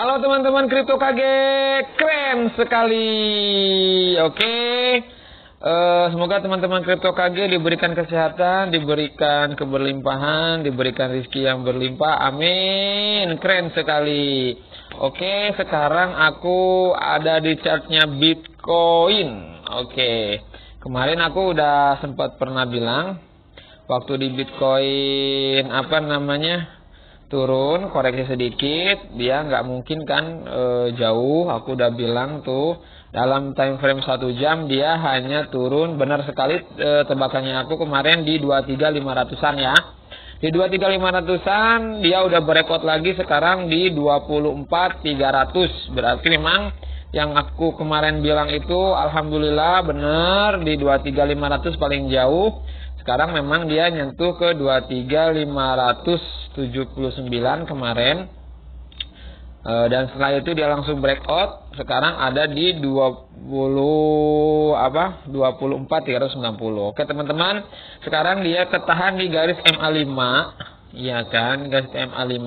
Halo teman-teman Kripto KG, keren sekali. Oke, semoga teman-teman Kripto KG diberikan kesehatan, diberikan keberlimpahan, diberikan rezeki yang berlimpah. Amin, keren sekali. Oke, sekarang aku ada di chartnya Bitcoin. Oke, kemarin aku udah sempat pernah bilang waktu di Bitcoin turun, koreksi sedikit, dia nggak mungkin kan jauh. Aku udah bilang tuh dalam time frame 1 jam dia hanya turun. Benar sekali, tebakannya aku kemarin di 23.500-an ya. Di 23.500-an dia udah breakout lagi sekarang di 24.300. Berarti memang yang aku kemarin bilang itu alhamdulillah benar, di 23.500 paling jauh. Sekarang memang dia nyentuh ke 23.579 kemarin. Dan setelah itu dia langsung breakout. Sekarang ada di 24.390. Oke teman-teman, sekarang dia ketahan di garis MA5. Iya kan, garis MA5.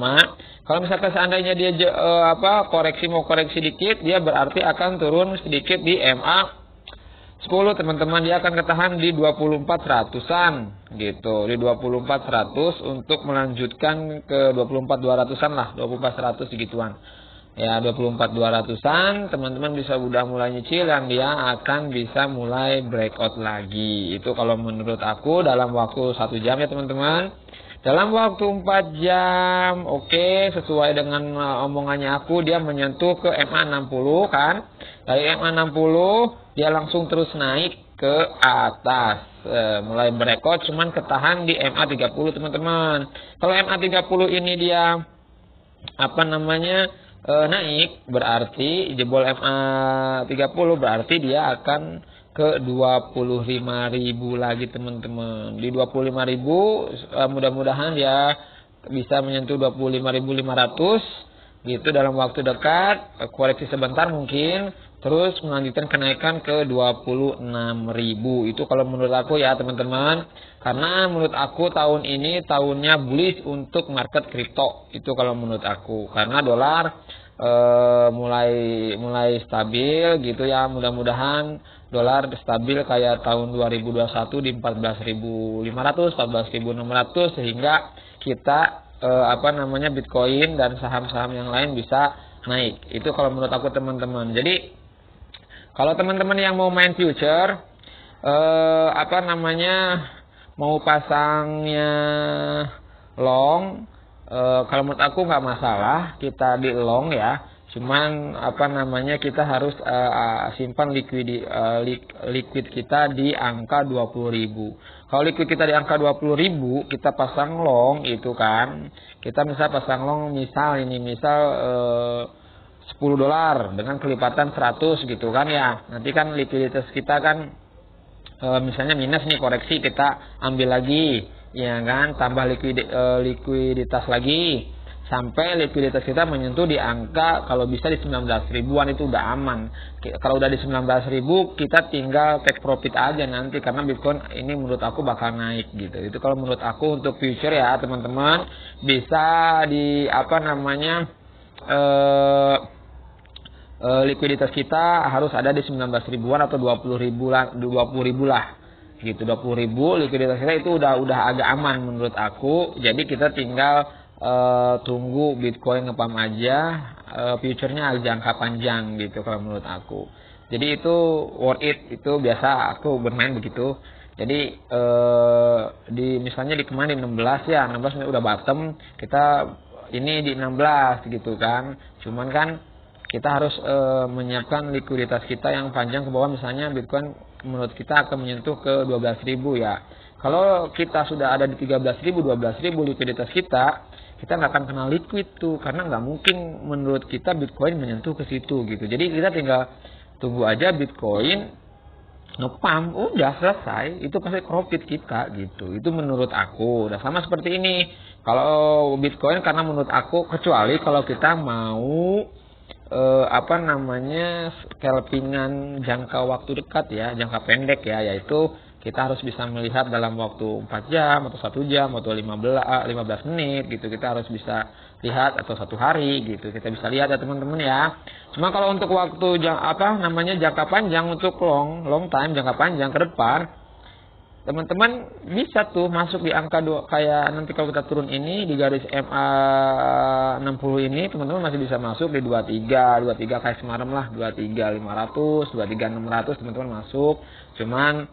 Kalau misalkan seandainya dia mau koreksi dikit, dia berarti akan turun sedikit di MA 10 teman-teman. Dia akan ketahan di 24.100-an gitu, di 24.100 untuk melanjutkan ke 24.200-an lah, 24.100 segituan ya. 24.200-an teman-teman bisa udah mulai nyicil dan dia akan bisa mulai breakout lagi. Itu kalau menurut aku dalam waktu 1 jam ya teman-teman. Dalam waktu 4 jam, oke, sesuai dengan omongannya aku, dia menyentuh ke MA60 kan. Dari MA60 dia langsung terus naik ke atas, mulai breakout, cuman ketahan di MA30 teman-teman. Kalau MA30 ini dia naik, berarti jebol MA30 berarti dia akan ke 25.000 lagi teman-teman. Di 25.000 mudah-mudahan dia bisa menyentuh 25.500 gitu dalam waktu dekat. Koreksi sebentar mungkin, terus melanjutkan kenaikan ke 26.000. Itu kalau menurut aku ya teman-teman. Karena menurut aku tahun ini tahunnya bullish untuk market kripto. Itu kalau menurut aku. Karena dolar mulai stabil gitu ya. Mudah-mudahan dolar stabil kayak tahun 2021 di 14.500, 14.600 sehingga kita Bitcoin dan saham-saham yang lain bisa naik. Itu kalau menurut aku teman-teman. Jadi kalau teman-teman yang mau main future, mau pasangnya long, kalau menurut aku nggak masalah kita di long ya. Cuman kita harus simpan liquid kita di angka 20.000. Kalau liquid kita di angka 20.000, kita pasang long itu kan. Kita misal pasang long misal $10 dengan kelipatan 100 gitu kan ya. Nanti kan likuiditas kita kan misalnya minus nih, koreksi kita ambil lagi ya kan, tambah likuiditas lagi sampai likuiditas kita menyentuh di angka kalau bisa di 19.000-an itu udah aman. Kalau udah di 19.000 kita tinggal take profit aja nanti, karena Bitcoin ini menurut aku bakal naik gitu. Itu kalau menurut aku untuk future ya teman-teman. Bisa di likuiditas kita harus ada di 19.000-an atau 20.000 lah gitu. 20.000 likuiditas kita itu udah agak aman menurut aku. Jadi kita tinggal tunggu Bitcoin ngepam aja, future-nya jangka panjang gitu kalau menurut aku. Jadi itu worth it, itu biasa aku bermain begitu. Jadi misalnya di kemarin di 16 ya, 16 udah bottom, kita ini di 16 gitu kan. Cuman kan kita harus menyiapkan likuiditas kita yang panjang ke bawah. Misalnya Bitcoin menurut kita akan menyentuh ke 12.000 ya. Kalau kita sudah ada di 13.000, 12.000 likuiditas kita nggak akan kena liquid tuh, karena nggak mungkin menurut kita Bitcoin menyentuh ke situ gitu. Jadi kita tinggal tunggu aja Bitcoin ngepam, udah selesai, itu pasti profit kita gitu. Itu menurut aku. Udah sama seperti ini. Kalau Bitcoin, karena menurut aku, kecuali kalau kita mau scalpingan jangka waktu dekat ya, jangka pendek ya, yaitu kita harus bisa melihat dalam waktu 4 jam atau 1 jam atau 15 menit gitu. Kita harus bisa lihat, atau 1 hari gitu. Kita bisa lihat ya teman-teman ya. Cuma kalau untuk waktu jangka panjang, untuk long time, jangka panjang ke depan, teman-teman bisa tuh masuk di angka 2, kayak nanti kalau kita turun ini di garis MA 60 ini, teman-teman masih bisa masuk di 23 kayak semalam lah, 23.500, 23.600 teman-teman masuk. Cuman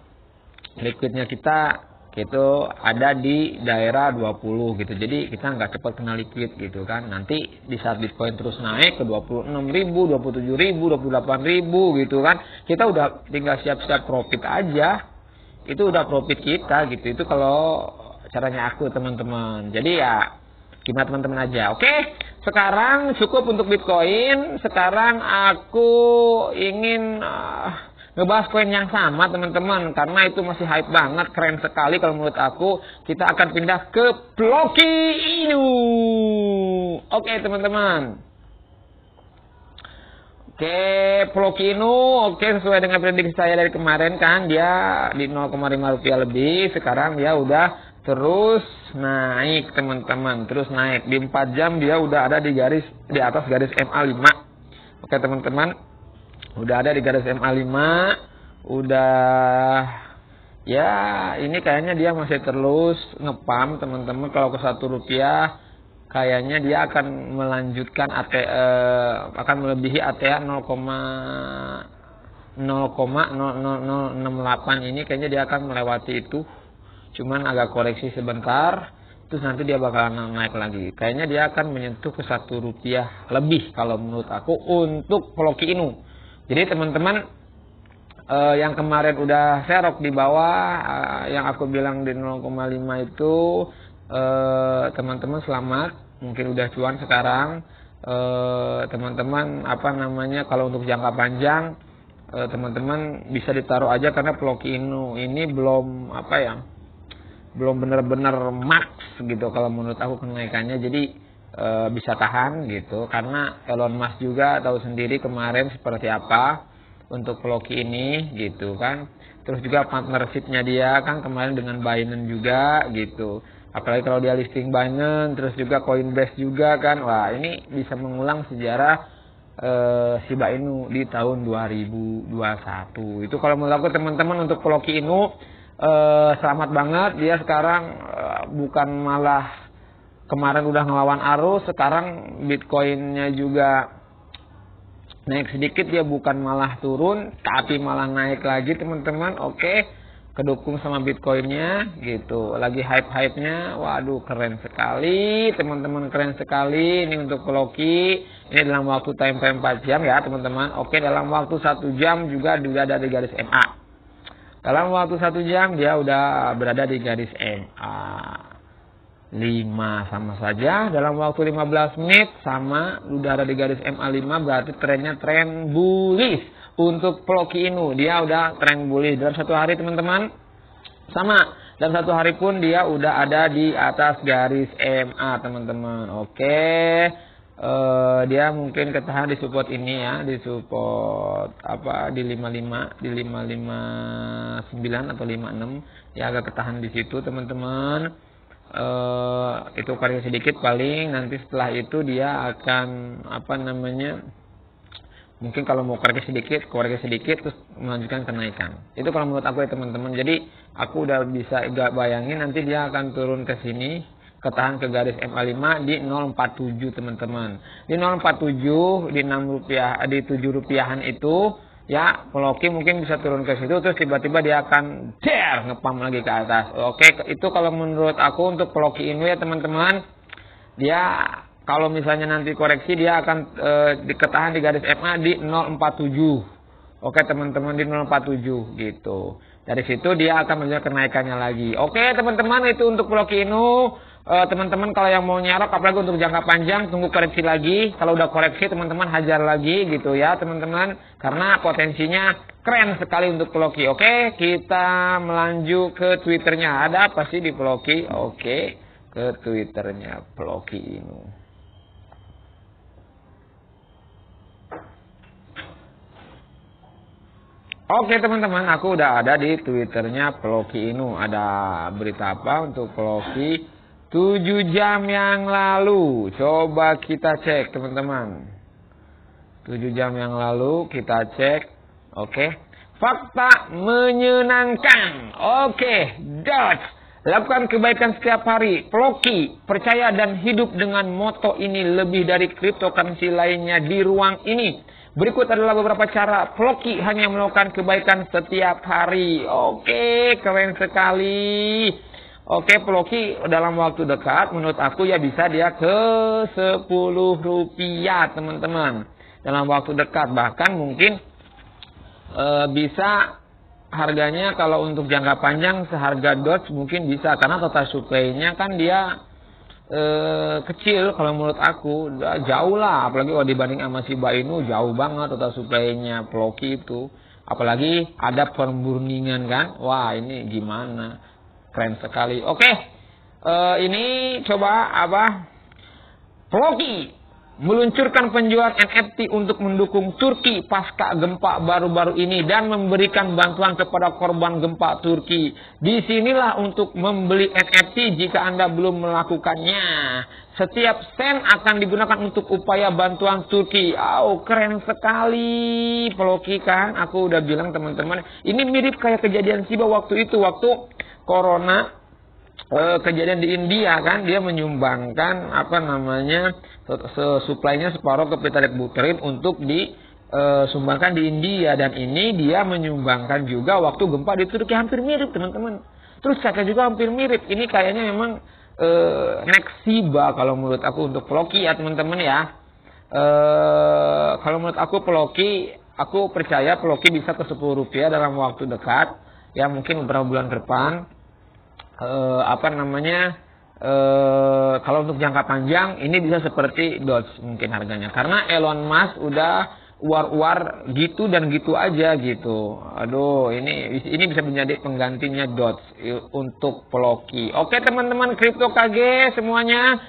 liquidnya kita gitu ada di daerah 20 gitu. Jadi kita nggak cepat kena liquid gitu kan. Nanti di saat Bitcoin terus naik ke 26.000, 27.000, 28.000 gitu kan, kita udah tinggal siap-siap profit aja. Itu udah profit kita gitu. Itu kalau caranya aku teman-teman. Jadi ya gimana teman-teman aja. Oke, sekarang cukup untuk Bitcoin. Sekarang aku ingin ngebahas koin yang sama teman-teman, karena itu masih hype banget, keren sekali kalau menurut aku. Kita akan pindah ke Ploki Inu. Oke teman-teman. Oke, Ploki Inu, oke, sesuai dengan prediksi saya dari kemarin kan, dia di 0,5 rupiah lebih. Sekarang dia udah terus naik teman-teman, terus naik. Di 4 jam dia udah ada di atas garis MA5. Oke teman-teman, udah ada di garis MA5, udah ya ini kayaknya dia masih terus ngepam teman-teman. Kalau ke 1 rupiah kayaknya dia akan melanjutkan akan melebihi ATA 0,000068 ini, kayaknya dia akan melewati itu. Cuman agak koreksi sebentar, terus nanti dia bakalan naik lagi. Kayaknya dia akan menyentuh ke 1 rupiah lebih kalau menurut aku untuk Ploki Inu. Jadi teman-teman yang kemarin udah serok di bawah, yang aku bilang di 0,5 itu, teman-teman selamat, mungkin udah cuan sekarang. Teman-teman kalau untuk jangka panjang, teman-teman bisa ditaruh aja, karena Ploki Inu ini belum belum benar-benar max gitu kalau menurut aku kenaikannya. Jadi bisa tahan gitu, karena Elon Musk juga tahu sendiri kemarin seperti apa untuk Ploki ini gitu kan. Terus juga partnershipnya dia kan kemarin dengan Binance juga gitu. Apalagi kalau dia listing Binance, terus juga Coinbase juga kan. Wah, ini bisa mengulang sejarah Shiba Inu di tahun 2021. Itu kalau menurut aku teman-teman untuk Ploki Inu, selamat banget. Dia sekarang bukan malah kemarin udah ngelawan arus, sekarang Bitcoinnya juga naik sedikit, dia bukan malah turun, tapi malah naik lagi teman-teman. Oke, kedukung sama Bitcoinnya gitu, lagi hype-hypenya. Waduh, keren sekali teman-teman, keren sekali. Ini untuk Ploki, ini dalam waktu time frame 4 jam ya teman-teman. Oke, dalam waktu 1 jam juga ada di garis MA. Dalam waktu 1 jam dia udah berada di garis MA 5 sama saja. Dalam waktu 15 menit sama, udah ada di garis MA5, berarti trennya tren bullish untuk Ploki Inu. Dia udah tren bullish dalam 1 hari teman-teman. Sama, dalam 1 hari pun dia udah ada di atas garis MA teman-teman. Oke, dia mungkin ketahan di support ini ya, di support di 55, di 559 atau 56. Ya agak ketahan di situ teman-teman. Itu koreksi sedikit paling, nanti setelah itu dia akan mungkin kalau mau koreksi sedikit terus melanjutkan kenaikan. Itu kalau menurut aku ya teman-teman. Jadi aku udah bisa bayangin nanti dia akan turun ke sini, ketahan ke garis MA5 di 047 teman-teman. Di 047, di 6 rupiah, di 7 rupiahan itu ya, Ploki mungkin bisa turun ke situ, terus tiba-tiba dia akan ngepam lagi ke atas. Oke, itu kalau menurut aku untuk Ploki Inu ya teman-teman. Dia kalau misalnya nanti koreksi, dia akan diketahan di garis MA di 047. Oke teman-teman, di 047 gitu. Dari situ dia akan menunjukkan kenaikannya lagi. Oke teman-teman, itu untuk Ploki Inu. Teman-teman kalau yang mau nyarok, apalagi untuk jangka panjang, tunggu koreksi lagi. Kalau udah koreksi teman-teman hajar lagi gitu ya teman-teman, karena potensinya keren sekali untuk Ploki. Oke, kita melanjut ke Twitternya. Ada apa sih di Ploki? Oke, ke Twitternya Ploki Inu. Oke teman-teman, aku udah ada di Twitternya Ploki Inu. Ada berita apa untuk Ploki 7 jam yang lalu. Coba kita cek teman-teman. 7 jam yang lalu kita cek. Oke. Fakta menyenangkan. Oke. Lakukan kebaikan setiap hari. Ploki percaya dan hidup dengan moto ini lebih dari cryptocurrency lainnya di ruang ini. Berikut adalah beberapa cara Ploki hanya melakukan kebaikan setiap hari. Oke, keren sekali. Oke, Ploki dalam waktu dekat menurut aku ya bisa dia ke 10 rupiah teman-teman. Dalam waktu dekat bahkan mungkin bisa harganya kalau untuk jangka panjang seharga Doge mungkin bisa. Karena total supply-nya kan dia kecil kalau menurut aku. Jauh lah. Apalagi kalau dibanding sama Shiba Inu jauh banget total supply-nya Ploki itu. Apalagi ada permurningan kan. Wah ini gimana. Keren sekali. Oke. Ini coba Ploki meluncurkan penjualan NFT untuk mendukung Turki pasca gempa baru-baru ini dan memberikan bantuan kepada korban gempa Turki. Disinilah untuk membeli NFT jika Anda belum melakukannya. Setiap sen akan digunakan untuk upaya bantuan Turki. Keren sekali Ploki kan. Aku udah bilang teman-teman, ini mirip kayak kejadian Shiba waktu itu, waktu Corona. Kejadian di India kan, dia menyumbangkan suplainya separuh ke Peter Buterin untuk disumbangkan di India, dan ini dia menyumbangkan juga waktu gempa di Turki. Hampir mirip teman-teman. Terus kakak juga hampir mirip. Ini kayaknya memang next Shiba kalau menurut aku untuk Ploki ya teman-teman ya. Kalau menurut aku Ploki, aku percaya Ploki bisa ke 10 rupiah dalam waktu dekat ya, mungkin beberapa bulan ke depan. Kalau untuk jangka panjang ini bisa seperti Doge mungkin harganya, karena Elon Musk udah war gitu dan gitu aja gitu. Aduh, ini bisa menjadi penggantinya Doge untuk Ploki. Oke teman-teman Crypto KG semuanya,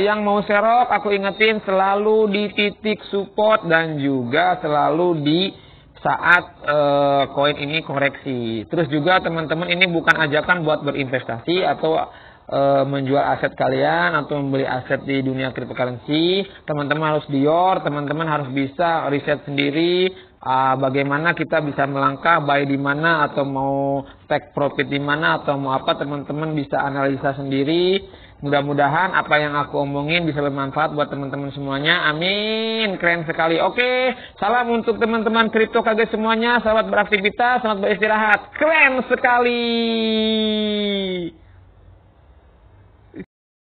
yang mau serok aku ingetin selalu di titik support dan juga selalu di saat koin ini koreksi. Terus juga teman-teman, ini bukan ajakan buat berinvestasi atau menjual aset kalian atau membeli aset di dunia cryptocurrency. Teman-teman harus dior, teman-teman harus bisa riset sendiri bagaimana kita bisa melangkah, buy di mana atau mau take profit di mana atau mau apa, teman-teman bisa analisa sendiri. Mudah-mudahan apa yang aku omongin bisa bermanfaat buat teman-teman semuanya. Amin. Keren sekali. Oke. Salam untuk teman-teman Crypto KG semuanya. Selamat beraktivitas, selamat beristirahat. Keren sekali.